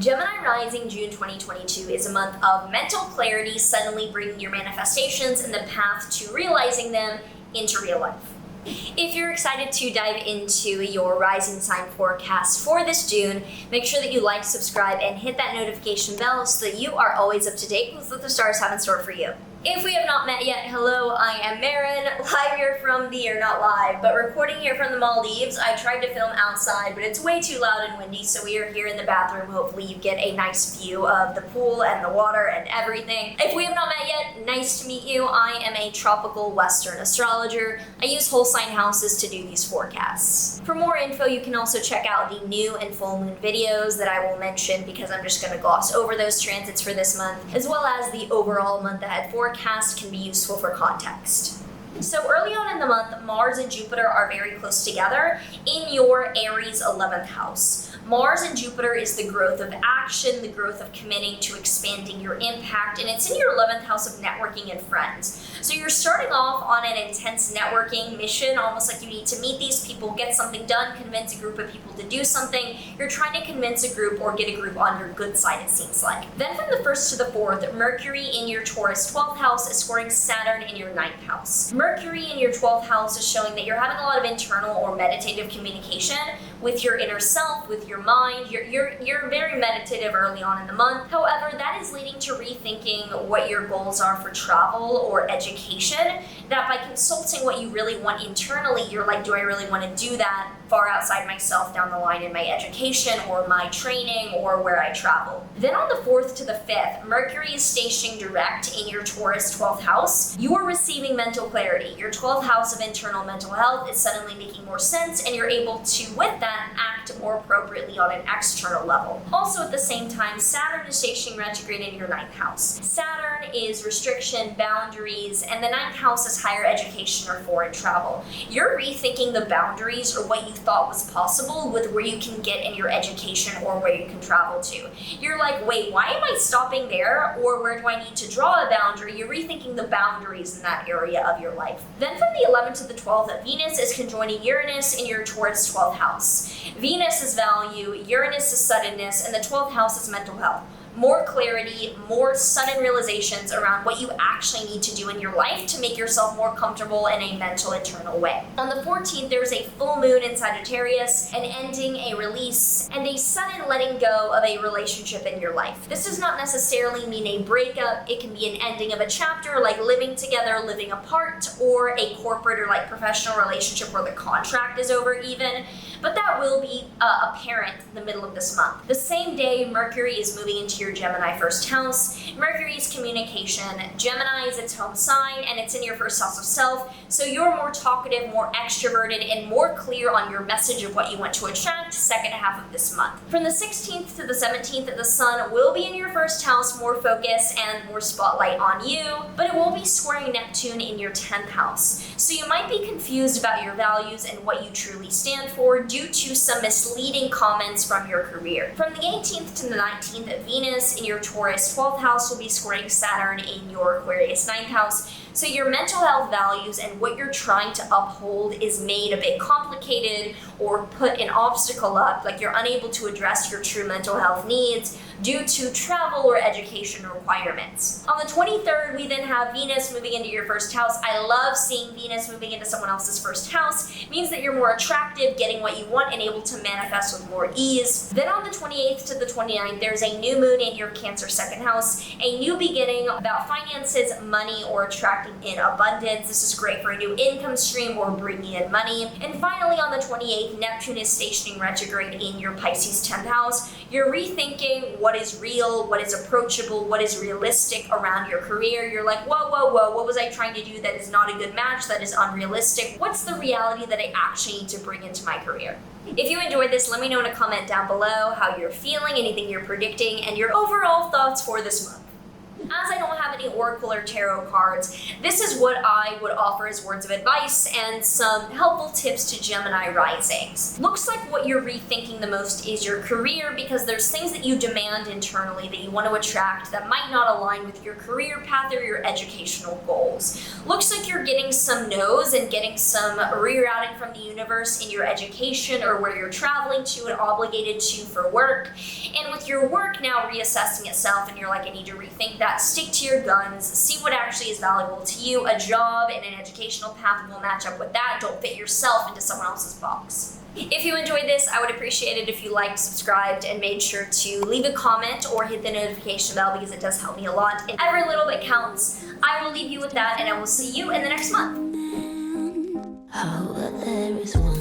Gemini Rising June 2022 is a month of mental clarity, suddenly bringing your manifestations and the path to realizing them into real life. If you're excited to dive into your rising sign forecast for this June, make sure that you like, subscribe, and hit that notification bell so that you are always up to date with what the stars have in store for you. If we have not met yet, hello, I am Maren, live here from the, or not live, but recording here from the Maldives. I tried to film outside, but it's way too loud and windy, so we are here in the bathroom. Hopefully you get a nice view of the pool and the water and everything. If we have not met yet, nice to meet you. I am a tropical Western astrologer. I use whole sign houses to do these forecasts. For more info, you can also check out the new and full moon videos that I will mention because I'm just going to gloss over those transits for this month, as well as the overall month ahead forecast can be useful for context. So early on in the month, Mars and Jupiter are very close together in your Aries 11th house. Mars and Jupiter is the growth of action, the growth of committing to expanding your impact, and it's in your 11th house of networking and friends. So you're starting off on an intense networking mission, almost like you need to meet these people, get something done, convince a group of people to do something. You're trying to convince a group or get a group on your good side, it seems like. Then from the 1st to the 4th, Mercury in your Taurus 12th house is squaring Saturn in your 9th house. Mercury in your 12th house is showing that you're having a lot of internal or meditative communication with your inner self, with your mind. You're very meditative early on in the month. However, that is leading to rethinking what your goals are for travel or education. That by consulting what you really want internally, you're like, do I really want to do that far outside myself down the line in my education or my training or where I travel? Then on the 4th to the 5th, Mercury is stationing direct in your Taurus 12th house. You are receiving mental clarity. Your 12th house of internal mental health is suddenly making more sense, and you're able to, with that, act more appropriately on an external level. Also at the same time, Saturn is stationing retrograde in your 9th house. Saturn is restriction, boundaries, and the 9th house is higher education or foreign travel. You're rethinking the boundaries or what you thought was possible with where you can get in your education or where you can travel to. You're like, wait, why am I stopping there? Or where do I need to draw a boundary? You're rethinking the boundaries in that area of your life. Then from the 11th to the 12th, Venus is conjoining Uranus in your Taurus 12th house. Venus is value, Uranus is suddenness, and the 12th house is mental health. More clarity, more sudden realizations around what you actually need to do in your life to make yourself more comfortable in a mental internal way. On the 14th, there's a full moon in Sagittarius, an ending, a release, and a sudden letting go of a relationship in your life. This does not necessarily mean a breakup. It can be an ending of a chapter, like living together, living apart, or a corporate or like professional relationship where the contract is over even. But that will be apparent in the middle of this month. The same day, Mercury is moving into your Gemini first house. Mercury is communication. Gemini is its home sign, and it's in your first house of self. So you're more talkative, more extroverted, and more clear on your message of what you want to attract second half of this month. From the 16th to the 17th, the sun will be in your first house, more focus and more spotlight on you, but it will be squaring Neptune in your 10th house. So you might be confused about your values and what you truly stand for due to some misleading comments from your career. From the 18th to the 19th, Venus in your Taurus 12th house will be squaring Saturn in your Aquarius 9th house. So your mental health values and what you're trying to uphold is made a bit complicated or put an obstacle up, like you're unable to address your true mental health needs due to travel or education requirements. On the 23rd, we then have Venus moving into your first house. I love seeing Venus moving into someone else's first house. It means that you're more attractive, getting what you want, and able to manifest with more ease. Then on the 28th to the 29th, there's a new moon in your Cancer second house, a new beginning about finances, money, or attracting in abundance. This is great for a new income stream or bringing in money. And finally, on the 28th, Neptune is stationing retrograde in your Pisces 10th house. You're rethinking what is real, what is approachable, what is realistic around your career. You're like, whoa, what was I trying to do that is not a good match, that is unrealistic? What's the reality that I actually need to bring into my career? If you enjoyed this, let me know in a comment down below how you're feeling, anything you're predicting, and your overall thoughts for this month. As I don't have any oracle or tarot cards, this is what I would offer as words of advice and some helpful tips to Gemini risings. Looks like what you're rethinking the most is your career, because there's things that you demand internally that you want to attract that might not align with your career path or your educational goals. Looks like you're getting some no's and getting some rerouting from the universe in your education or where you're traveling to and obligated to for work. And with your work now reassessing itself and you're like, I need to rethink that, stick to your guns, see what actually is valuable to you. A job and an educational path will match up with that. Don't fit yourself into someone else's box. If you enjoyed this, I would appreciate it if you liked, subscribed, and made sure to leave a comment or hit the notification bell, because it does help me a lot and every little bit counts. I will leave you with that, and I will see you in the next month. How there is one